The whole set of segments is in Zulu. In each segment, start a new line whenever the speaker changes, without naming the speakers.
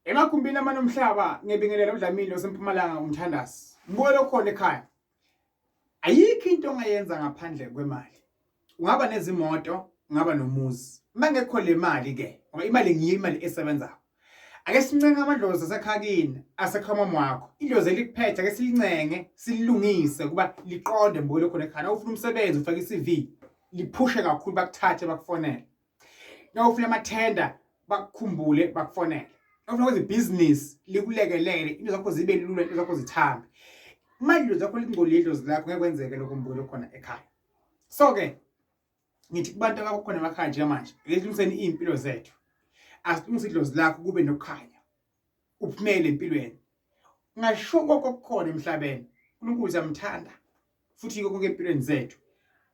Emagumbini amanomhlaba ngebingelela uDlamini oseMpumalanga uMthandazi. Mbuke lokhona ekhaya. Ayikho into ongayenza ngaphandle kwemali. Ungaba nezimoto, ungaba nomuzi. Mangekho le mali ke, ngoba imali ngiyo imali esebenzayo. Ake sincenge amadlozi asekhakini, asekhama wakho. Idlozi elikuphethe ake silincenge, silungise kuba liqonde mbuke lokhona ekhaya. Ufuna umsebenzi ufake iCV, liphushe kakhulu bakuthathe bakufonele. Nawufuna amathenda bakukhumbule bakufonele. Nawufuna ukwenza ibhizinisi likulekelele, into zakho zibe lula, into zakho zithambe. Manje zakho lingcolile idlozi lakho ngeke kwenzeke lokho mbuke lokhona ekhaya. So ke ngithi kubantu abakhona emakhaya nje manje, ngelungiseni impilo zethu. Asilungise idlozi lakho kube nokukhanya. Uphumele empilweni. Ngasho kokukhona emhlabeni. uNkulunkulu uyamthanda futhi konke empilweni zethu.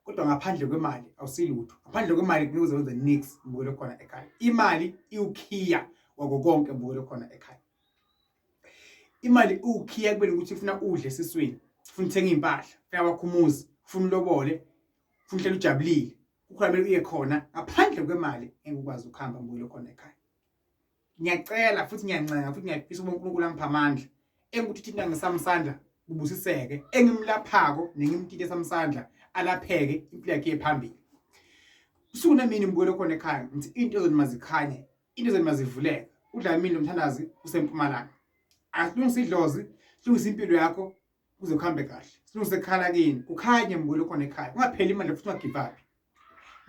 Kodwa ngaphandle kwemali awusilutho. Ngaphandle kwemali ngeke uzenze nix mbuke lokhona ekhaya. Imali iwukhiya wako konke mbuke lokhona ekhaya. Imali ukhiya kubeni ukuthi ufuna udle esiswini, ufuna uthenga impahla, ufuna abakhumuzi, ufuna ulobole, ufuna uhlale ujabulile. Kukhona mele uye khona ngaphandle kwemali engeke ukwazi ukuhamba mbuke lokhona ekhaya. Ngiyacela futhi ngiyancenga futhi ngiyafisa uNkulunkulu angipha amandla engukuthi thina ngesamsandla kubusiseke engimlaphako nengimtite samsandla alapheke impilo yakhe ephambili. Usuku namini mbuke lokhona ekhaya ngithi into ezonimazikhanye, into ezonimazivuleka. uDlamini uMthandazi useMpumalanga. Asilungise idlozi, silungise impilo yakho kuze kuhambe kahle. Silungise ekhala kini, kukhanye mbuke lokhona ekhaya. Ungapheli imali futhi ungagive up.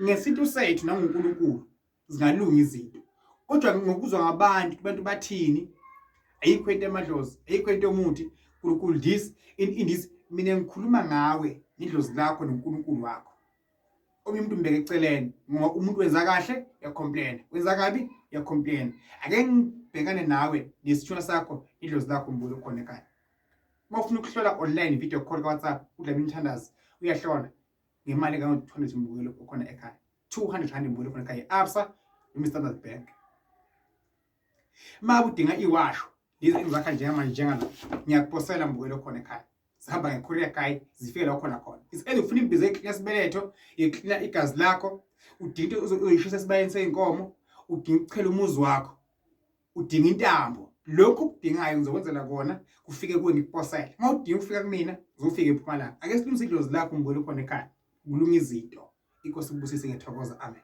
Ngesintu sethu nangoNkulunkulu zingalunga izinto. Kodwa ngokuzwa ngabantu, abantu bathini? Ayikho into emadlozi, ayikho into yomuthi. uNkulunkulu this in this mina ngikhuluma ngawe idlozi lakho noNkulunkulu wakho. Omunye umuntu mbeke eceleni, ngoba umuntu wenza kahle uyacomplain, wenza kabi uyacomplain. Ake ngibhekane nawe nesithuna sakho idlozi lakho mbuke lokhona ekhaya. Mawufuna ukuhlola online video call kaWhatsApp uDlamini Mthandazi uyahlola ngemali ka200 mbuke lokhona ekhaya. 200 rand mbuke lokhona ekhaya. ABSA noStandard Bank. Mabudinga iwasho lezi engizakha njengala ngiyakuposela mbuke lokhona ekhaya. Sihamba ngecourier guy zifike la khona. Isicela ufuna imbiza eclean sibeletho, iclean igazi lakho, udinga into uzoyishisa esibayeni seinkomo, udinga ukuchela umuzi wakho, udinga intambo. Lokho ukudingayo ngizokwenzela kona kufike kuwe ngikuposela. Mawudinga ukufika kumina uzofika eMpumalanga. Ake silungise idlozi lakho mbuke lokhona ekhaya. Kulunga izinto. Inkosi ibusise ngethokoza. Amen.